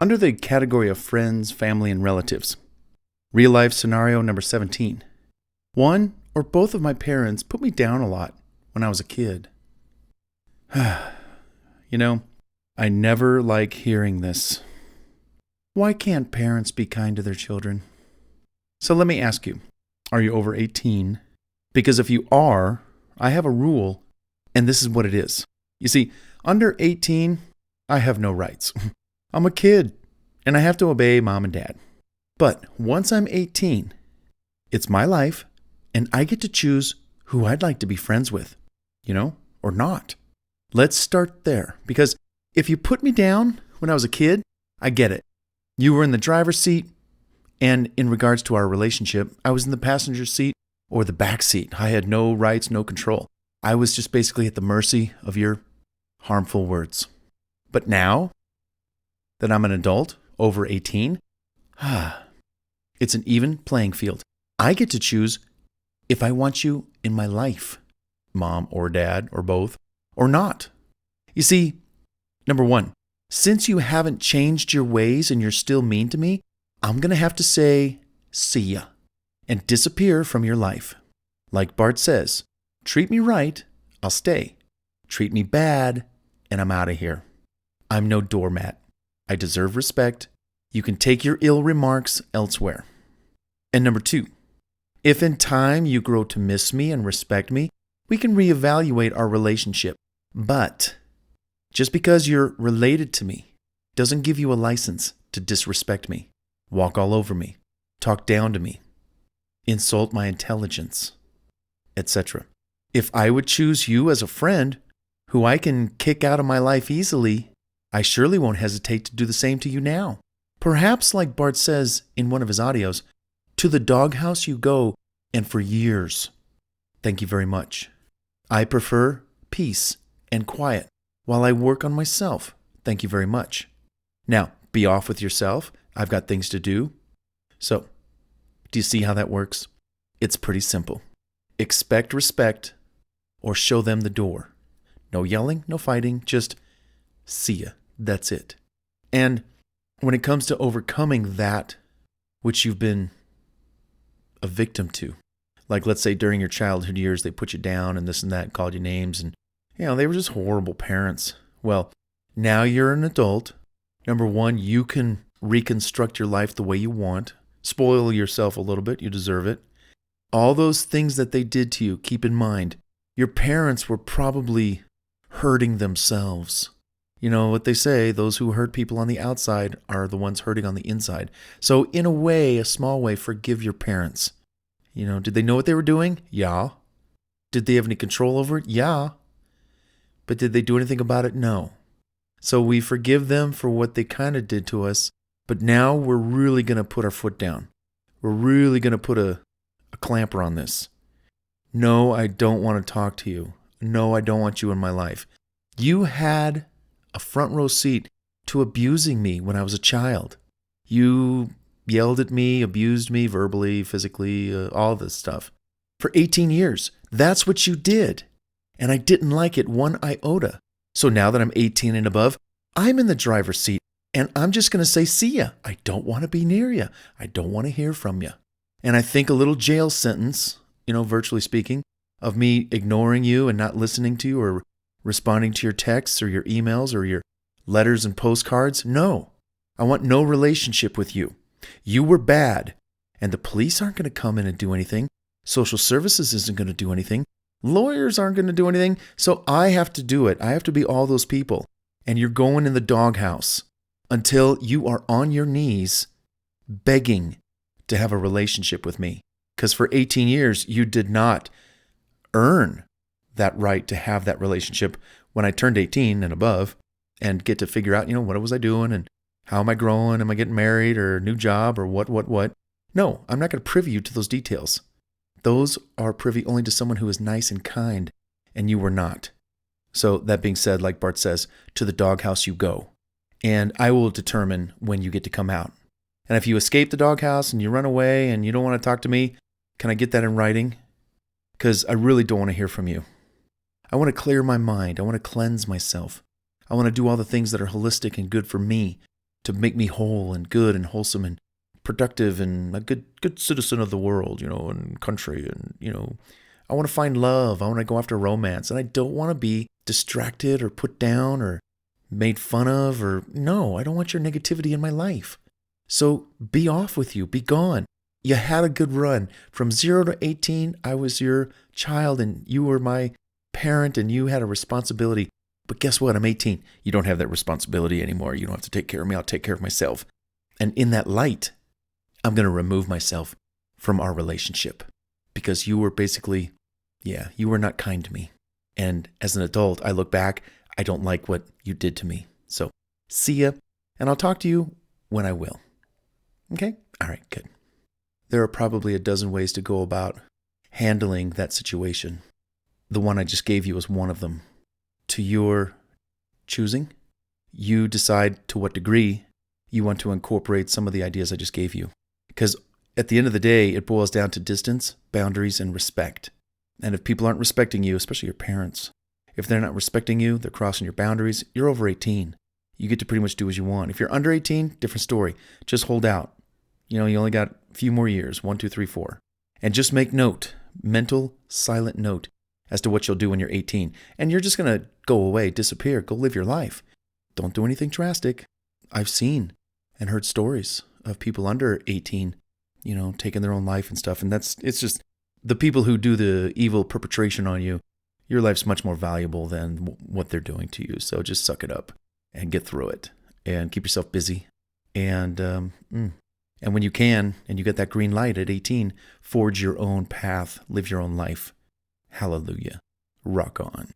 Under the category of friends, family, and relatives. Real life scenario number 17. One or both of my parents put me down a lot when I was a kid. I never like hearing this. Why can't parents be kind to their children? So let me ask you, are you over 18? Because if you are, I have a rule, and this is what it is. You see, under 18, I have no rights. I'm a kid, and I have to obey mom and dad. But once I'm 18, it's my life, and I get to choose who I'd like to be friends with, or not. Let's start there, because if you put me down when I was a kid, I get it. You were in the driver's seat, and in regards to our relationship, I was in the passenger seat or the back seat. I had no rights, no control. I was just basically at the mercy of your harmful words. But now that I'm an adult, over 18, it's an even playing field. I get to choose if I want you in my life, mom or dad or both, or not. You see, number one, since you haven't changed your ways and you're still mean to me, I'm going to have to say, see ya, and disappear from your life. Like Bart says, treat me right, I'll stay. Treat me bad, and I'm out of here. I'm no doormat. I deserve respect. You can take your ill remarks elsewhere. And number two, if in time you grow to miss me and respect me, we can reevaluate our relationship. But just because you're related to me doesn't give you a license to disrespect me, walk all over me, talk down to me, insult my intelligence, etc. If I would choose you as a friend who I can kick out of my life easily, I surely won't hesitate to do the same to you now. Perhaps, like Bart says in one of his audios, to the doghouse you go, and for years. Thank you very much. I prefer peace and quiet while I work on myself. Thank you very much. Now, be off with yourself. I've got things to do. So, do you see how that works? It's pretty simple. Expect respect or show them the door. No yelling, no fighting, just see ya. That's it. And when it comes to overcoming that which you've been a victim to, like let's say during your childhood years, they put you down and this and that, called you names, and they were just horrible parents. Well, now you're an adult. Number one, you can reconstruct your life the way you want. Spoil yourself a little bit. You deserve it. All those things that they did to you, keep in mind, your parents were probably hurting themselves. You know what they say, those who hurt people on the outside are the ones hurting on the inside. So in a way, a small way, forgive your parents. Did they know what they were doing? Yeah. Did they have any control over it? Yeah. But did they do anything about it? No. So we forgive them for what they kind of did to us, but now we're really going to put our foot down. We're really going to put a clamper on this. No, I don't want to talk to you. No, I don't want you in my life. You had a front row seat to abusing me when I was a child. You yelled at me, abused me verbally, physically, all this stuff. For 18 years. That's what you did. And I didn't like it one iota. So now that I'm 18 and above, I'm in the driver's seat. And I'm just going to say, see ya. I don't want to be near you. I don't want to hear from you. And I think a little jail sentence, virtually speaking, of me ignoring you and not listening to you or responding to your texts or your emails or your letters and postcards. No, I want no relationship with you. You were bad, and the police aren't going to come in and do anything. Social services isn't going to do anything. Lawyers aren't going to do anything. So I have to do it. I have to be all those people. And you're going in the doghouse until you are on your knees begging to have a relationship with me. Because for 18 years, you did not earn that right to have that relationship when I turned 18 and above and get to figure out, what was I doing and how am I growing? Am I getting married or a new job or what? No, I'm not going to privy you to those details. Those are privy only to someone who is nice and kind, and you were not. So that being said, like Bart says, to the doghouse you go, and I will determine when you get to come out. And if you escape the doghouse and you run away and you don't want to talk to me, can I get that in writing? Because I really don't want to hear from you. I want to clear my mind. I want to cleanse myself. I want to do all the things that are holistic and good for me. to make me whole and good and wholesome and productive and a good citizen of the world, and country. And, I want to find love. I want to go after romance. And I don't want to be distracted or put down or made fun of no, I don't want your negativity in my life. So be off with you. Be gone. You had a good run. From 0 to 18, I was your child and you were my parent and you had a responsibility. But guess what? I'm 18. You don't have that responsibility anymore. You don't have to take care of me. I'll take care of myself. And in that light, I'm going to remove myself from our relationship because you were basically, you were not kind to me. And as an adult, I look back, I don't like what you did to me. So see ya, and I'll talk to you when I will. Okay? All right, good. There are probably a dozen ways to go about handling that situation. The one I just gave you is one of them. To your choosing, you decide to what degree you want to incorporate some of the ideas I just gave you. Because at the end of the day, it boils down to distance, boundaries, and respect. And if people aren't respecting you, especially your parents, if they're not respecting you, they're crossing your boundaries, you're over 18. You get to pretty much do as you want. If you're under 18, different story. Just hold out. You only got a few more years, 1, 2, 3, 4. And just make note, mental, silent note as to what you'll do when you're 18. And you're just going to go away, disappear, go live your life. Don't do anything drastic. I've seen and heard stories of people under 18, taking their own life and stuff. And it's just the people who do the evil perpetration on you, your life's much more valuable than what they're doing to you. So just suck it up and get through it and keep yourself busy. And when you can, and you get that green light at 18, forge your own path, live your own life. Hallelujah. Rock on.